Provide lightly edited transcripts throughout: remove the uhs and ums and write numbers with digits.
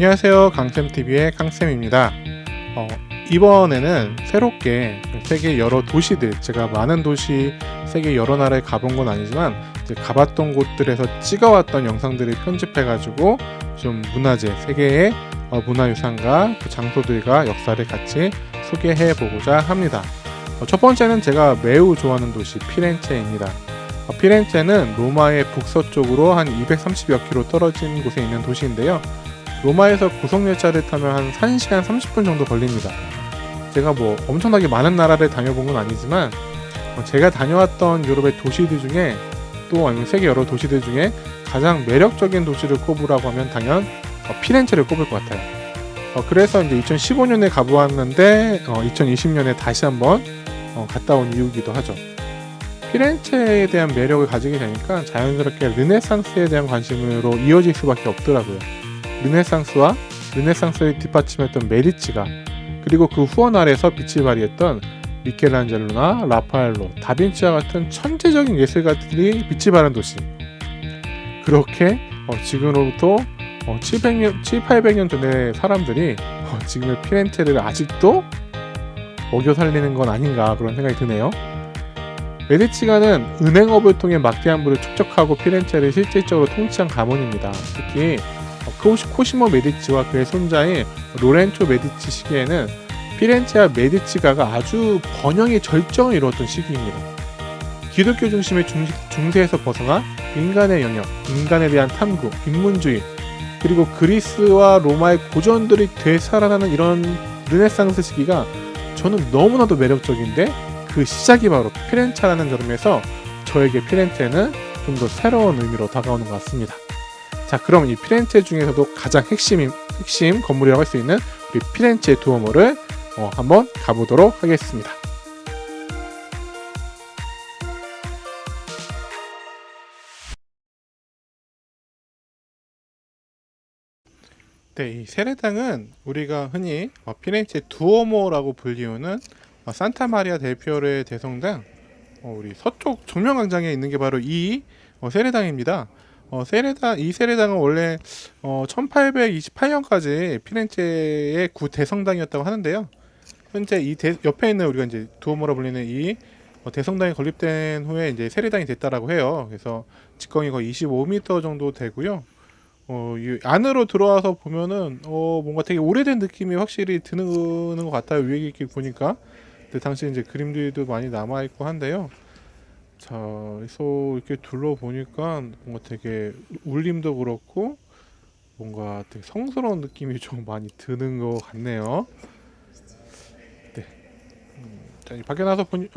안녕하세요. 강쌤TV의 강쌤입니다. 이번에는 새롭게 세계 여러 도시들, 제가 많은 도시, 세계 여러 나라에 가본 건 아니지만 이제 가봤던 곳들에서 찍어왔던 영상들을 편집해가지고 좀 문화재, 세계의 문화유산과 그 장소들과 역사를 같이 소개해보고자 합니다. 첫 번째는 제가 매우 좋아하는 도시 피렌체입니다. 피렌체는 로마의 북서쪽으로 한 230여 킬로 떨어진 곳에 있는 도시인데요. 로마에서 고속열차를 타면 한 1시간 30분 정도 걸립니다. 제가 뭐 엄청나게 많은 나라를 다녀본 건 아니지만 제가 다녀왔던 유럽의 도시들 중에 또 아니면 세계 여러 도시들 중에 가장 매력적인 도시를 꼽으라고 하면 당연 피렌체를 꼽을 것 같아요. 그래서 이제 2015년에 가보았는데 2020년에 다시 한번 갔다 온 이유기도 하죠. 피렌체에 대한 매력을 가지게 되니까 자연스럽게 르네상스에 대한 관심으로 이어질 수밖에 없더라고요. 르네상스와 르네상스를 뒷받침했던 메디치가, 그리고 그 후원 아래서 빛을 발휘했던 미켈란젤로나 라파엘로, 다빈치와 같은 천재적인 예술가들이 빛을 발한 도시. 그렇게 지금으로부터 700년 전의 사람들이 지금의 피렌체를 아직도 먹여 살리는 건 아닌가, 그런 생각이 드네요. 메디치가는 은행업을 통해 막대한 부를 축적하고 피렌체를 실질적으로 통치한 가문입니다. 특히 코시모 메디치와 그의 손자인 로렌초 메디치 시기에는 피렌체와 메디치가가 아주 번영의 절정을 이루었던 시기입니다. 기독교 중심의 중세에서 벗어나 인간의 영역, 인간에 대한 탐구, 인문주의, 그리고 그리스와 로마의 고전들이 되살아나는 이런 르네상스 시기가 저는 너무나도 매력적인데, 그 시작이 바로 피렌체라는 점에서 저에게 피렌체는 좀 더 새로운 의미로 다가오는 것 같습니다. 자, 그럼 이 피렌체 중에서도 가장 핵심 건물이라고 할 수 있는 우리 피렌체 두오모를 한번 가보도록 하겠습니다. 네, 이 세례당은 우리가 흔히 피렌체 두오모라고 불리우는 산타 마리아 델 피오레 대성당, 우리 서쪽 정면광장에 있는 게 바로 이 세례당입니다. 이 세례당은 원래 1828년까지 피렌체의 구 대성당이었다고 하는데요. 현재 옆에 있는 우리가 이제 두오모라 불리는 이 대성당이 건립된 후에 이제 세례당이 됐다라고 해요. 그래서 직경이 거의 25m 정도 되고요. 이 안으로 들어와서 보면은 뭔가 되게 오래된 느낌이 확실히 드는 것 같아요. 위에 이렇게 보니까. 근데 당시 이제 그림들도 많이 남아 있고 한데요. 자, 그래서 이렇게 둘러보니까 뭔가 되게 울림도 그렇고 뭔가 되게 성스러운 느낌이 좀 많이 드는 것 같네요. 네. 자, 이 밖에 나서 보니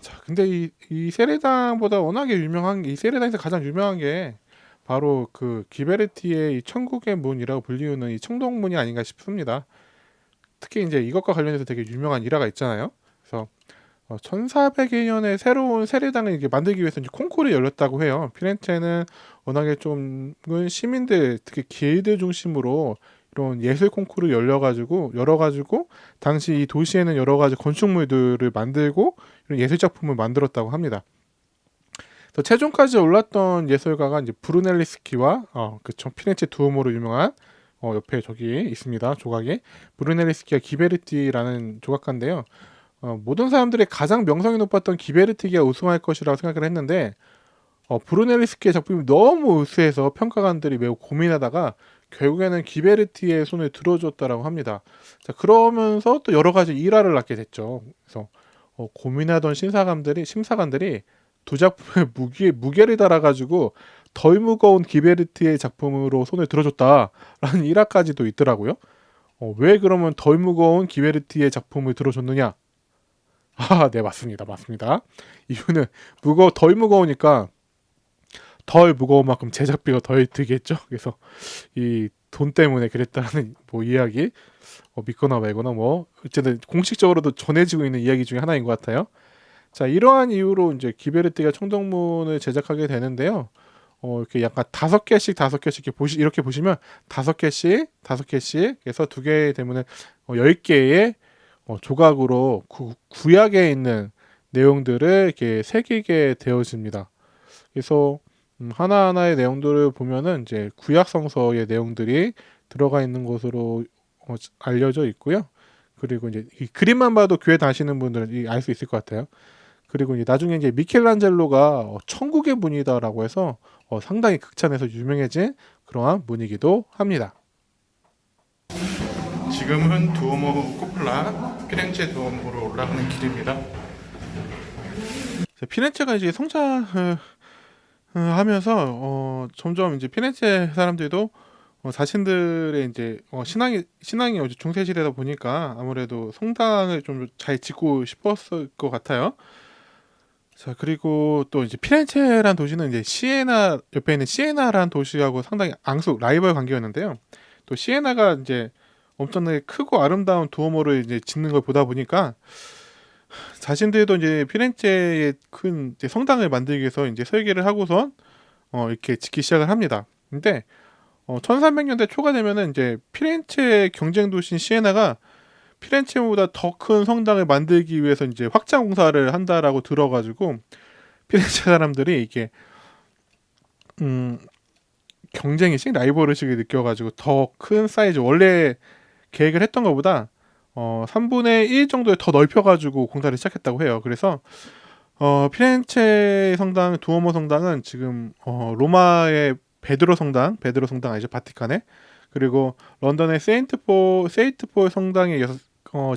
자, 근데 이 세례당보다 워낙에 유명한 이 세례당에서 가장 유명한 게 바로 그 기베르티의 이 천국의 문이라고 불리우는 이 청동문이 아닌가 싶습니다. 특히 이제 이것과 관련해서 되게 유명한 일화가 있잖아요. 그래서 1402년에 새로운 세례당을 이게 만들기 위해서 이제 콩쿠르가 열렸다고 해요. 피렌체는 워낙에 좀 시민들, 특히 길드 중심으로 이런 예술 콩쿠르 열어가지고 당시 이 도시에는 여러 가지 건축물들을 만들고 이런 예술 작품을 만들었다고 합니다. 그래서 최종까지 올랐던 예술가가 이제 브루넬리스키와 그쵸, 피렌체 두오모로 유명한 옆에 저기 있습니다. 조각이 브루넬리스키와 기베르티라는 조각가인데요. 모든 사람들이 가장 명성이 높았던 기베르티가 우승할 것이라고 생각을 했는데 브루넬리스키의 작품이 너무 우수해서 평가관들이 매우 고민하다가 결국에는 기베르티의 손을 들어줬다라고 합니다. 자, 그러면서 또 여러 가지 일화를 낳게 됐죠. 그래서 고민하던 심사관들이 두 작품에 무게를 달아가지고 덜 무거운 기베르티의 작품으로 손을 들어줬다라는 일화까지도 있더라고요. 왜 그러면 덜 무거운 기베르티의 작품을 들어줬느냐? 네, 맞습니다. 이유는 덜 무거우니까 덜 무거운 만큼 제작비가 덜 들겠죠. 그래서 이 돈 때문에 그랬다는 뭐 이야기, 믿거나 말거나 뭐 어쨌든 공식적으로도 전해지고 있는 이야기 중에 하나인 것 같아요. 자, 이러한 이유로 이제 기베르티가 청동문을 제작하게 되는데요. 이렇게 약간 다섯 개씩 이렇게 보시면 다섯 개씩 해서 두 개의 되면은 10개의 조각으로 구약에 있는 내용들을 이렇게 새기게 되어집니다. 그래서 하나하나의 내용들을 보면은 이제 구약 성서의 내용들이 들어가 있는 것으로 알려져 있고요. 그리고 이제 이 그림만 봐도 교회 다니시는 분들은 알 수 있을 것 같아요. 그리고 이제 나중에 이제 미켈란젤로가 천국의 문이다라고 해서 상당히 극찬해서 유명해진 그러한 문이기도 합니다. 지금은 두오모 쿠플라 피렌체 두오모로 올라가는 길입니다. 피렌체가 이제 성장을 하면서 점점 이제 피렌체 사람들도 자신들의 이제 신앙이 어제 중세 시대다 보니까 아무래도 성당을 좀 잘 짓고 싶었을 것 같아요. 자, 그리고 또 이제 피렌체란 도시는 이제 시에나 옆에 있는 시에나라는 도시하고 상당히 앙숙 라이벌 관계였는데요. 또 시에나가 이제 엄청나게 크고 아름다운 두오모를 이제 짓는 걸 보다 보니까 자신들도 이제 피렌체에 큰 이제 성당을 만들기 위해서 이제 설계를 하고선 이렇게 짓기 시작을 합니다. 근데 1300년대 초가 되면은 이제 피렌체 경쟁 도시인 시에나가 피렌체보다 더 큰 성당을 만들기 위해서 이제 확장 공사를 한다라고 들어가지고 피렌체 사람들이 이게 경쟁의식, 라이벌의식을 느껴가지고 더 큰 사이즈 원래 계획을 했던 것보다 3분의 1 정도에 더 넓혀가지고 공사를 시작했다고 해요. 그래서 피렌체 성당, 두오모 성당은 지금 로마의 베드로 성당 아니죠, 바티칸에. 그리고 런던의 세인트폴 성당이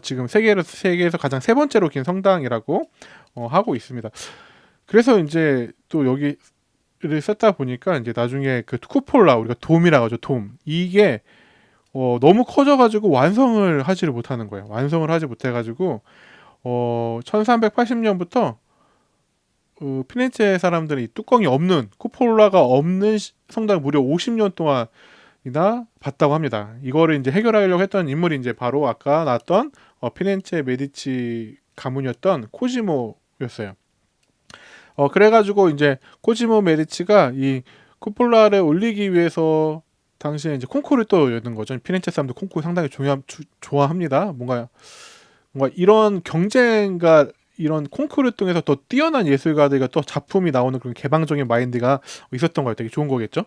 지금 세계에서 가장 세 번째로 긴 성당이라고 하고 있습니다. 그래서 이제 또 여기를 썼다 보니까 이제 나중에 그 쿠폴라, 우리가 돔이라고 하죠, 돔. 이게 너무 커져가지고 완성을 하지를 못하는 거예요. 완성을 하지 못해가지고 1380년부터 피렌체 사람들은 이 뚜껑이 없는, 쿠폴라가 없는 성당 무려 50년 동안이나 봤다고 합니다. 이거를 이제 해결하려고 했던 인물이 이제 바로 아까 나왔던 피렌체 메디치 가문이었던 코지모였어요. 그래가지고 이제 코지모 메디치가 이 쿠폴라를 올리기 위해서 당시에 이제 콩쿠르를 또 여는 거죠. 피렌체 사람들 콩쿠르 상당히 좋아합니다. 뭔가 이런 경쟁과 이런 콩쿠르 통해서 더 뛰어난 예술가들과 또 작품이 나오는 그런 개방적인 마인드가 있었던 거예요. 되게 좋은 거겠죠.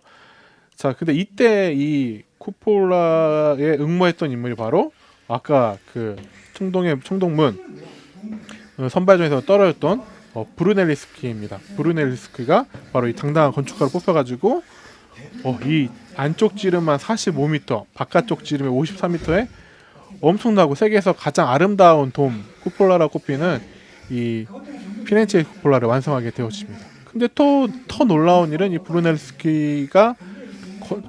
자, 근데 이때 이 쿠폴라에 응모했던 인물이 바로 아까 그 청동문 선발전에서 떨어졌던 브루넬리스키입니다. 브루넬리스키가 바로 이 당당한 건축가로 뽑혀가지고 이 안쪽 지름만 45m, 바깥쪽 지름이 53m에 엄청나고 세계에서 가장 아름다운 돔 쿠폴라라 꼽히는 이 피렌체 쿠폴라를 완성하게 되었습니다. 근데 또 더 놀라운 일은 이 브루넬리스키가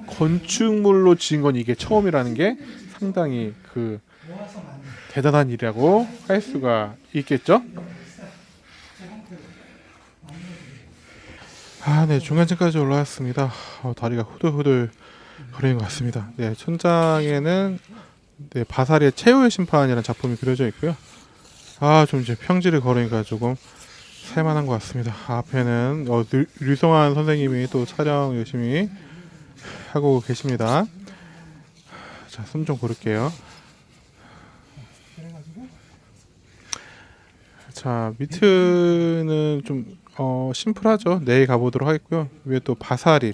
건축물로 지은 건 이게 처음이라는 게 상당히 그 대단한 일이라고 할 수가 있겠죠. 네, 중간층까지 올라왔습니다. 다리가 후들후들 거리는 것 같습니다. 네, 천장에는 바사리의 최후의 심판이라는 작품이 그려져 있고요. 좀 이제 평지를 걸으니까 조금 살만한 것 같습니다. 앞에는 류성환 선생님이 또 촬영 열심히 하고 계십니다. 자, 숨 좀 고를게요. 자, 밑은 좀 심플하죠. 내일 가보도록 하겠고요. 위에 또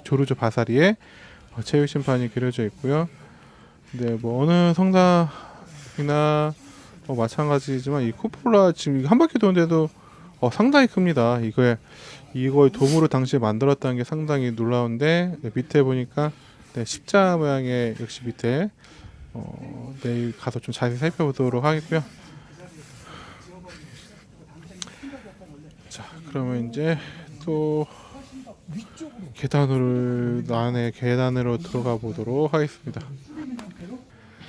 조르주 바사리에 최후 심판이 그려져 있고요. 네, 뭐 어느 성당이나 마찬가지지만 이 쿠폴라 지금 한 바퀴 도는데도 상당히 큽니다. 이걸 돔으로 당시에 만들었다는 게 상당히 놀라운데, 밑에 보니까 십자 모양의 역시 밑에 내일 가서 좀 자세히 살펴보도록 하겠고요. 자, 그러면 이제 또 계단으로 들어가 보도록 하겠습니다.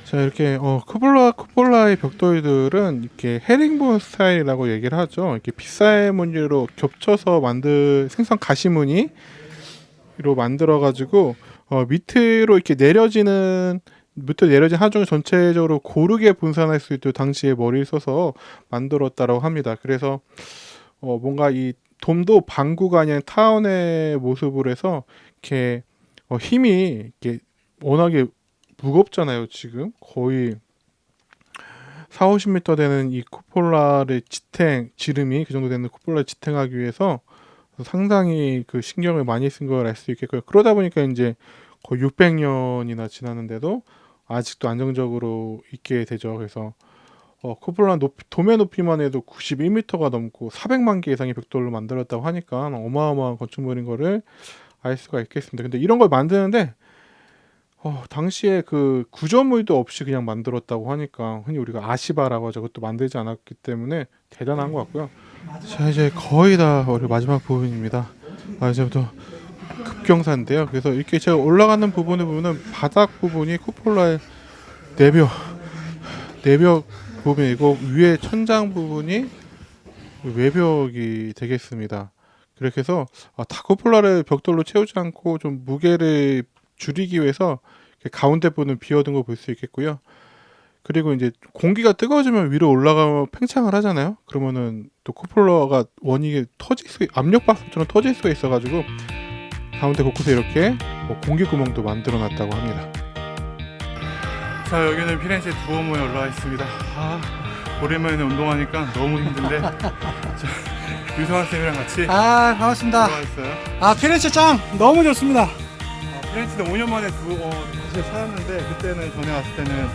자, 이렇게 쿠폴라의 벽돌들은 이렇게 헤링본 스타일이라고 얘기를 하죠. 이렇게 빗살 무늬로 겹쳐서 만든 생선 가시무늬로 만들어 가지고 밑으로 이렇게 내려진 하중을 전체적으로 고르게 분산할 수 있도록 당시에 머리를 써서 만들었다고 합니다. 그래서 뭔가 이 돔도 방구가 아닌 타원의 모습으로 해서 이렇게 힘이 이렇게 워낙에 무겁잖아요. 지금 거의 40-50m 되는 이 쿠폴라를 지름이 그 정도 되는 쿠폴라를 지탱하기 위해서 상당히 그 신경을 많이 쓴 걸 알 수 있겠고요. 그러다 보니까 이제 거의 600년이나 지났는데도 아직도 안정적으로 있게 되죠. 그래서 쿠플라 도매 높이만 해도 91m가 넘고 400만 개 이상의 벽돌로 만들었다고 하니까 어마어마한 건축물인 거를 알 수가 있겠습니다. 근데 이런 걸 만드는데 당시에 그 구조물도 없이 그냥 만들었다고 하니까 흔히 우리가 아시바라고 하죠. 그것도 만들지 않았기 때문에 대단한 것 같고요. 자, 이제 거의 다 우리 마지막 부분입니다. 이제부터 급경사인데요. 그래서 이렇게 제가 올라가는 부분을 보면 바닥 부분이 쿠폴라의 내벽 부분이고 위에 천장 부분이 외벽이 되겠습니다. 그렇게 해서 다 쿠폴라를 벽돌로 채우지 않고 좀 무게를 줄이기 위해서 가운데 부분을 비워둔 거 볼 수 있겠고요. 그리고 이제 공기가 뜨거워지면 위로 올라가면 팽창을 하잖아요. 그러면은 또 쿠폴라가 원이 압력 밥솥처럼 터질 수가 있어가지고 가운데 곳곳에 이렇게 공기 구멍도 만들어 놨다고 합니다. 자, 여기는 피렌체 두오모에 올라와 있습니다. 오랜만에 운동하니까 너무 힘든데 유성환 쌤이랑 같이 반갑습니다. 올라와 있어요. 피렌체 짱 너무 좋습니다. 피렌체는 5년 만에 다시 찾았는데 그때는 전에 왔을 때는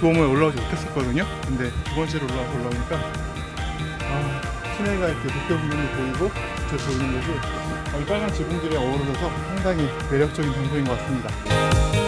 두오모에 올라오지 못했었거든요. 근데 두 번째로 올라오니까 시내가 이렇게 도쿄 분면도 보이고 저 보이는 곳이 이 빨간 지붕들이 어우러져서 상당히 매력적인 장소인 것 같습니다.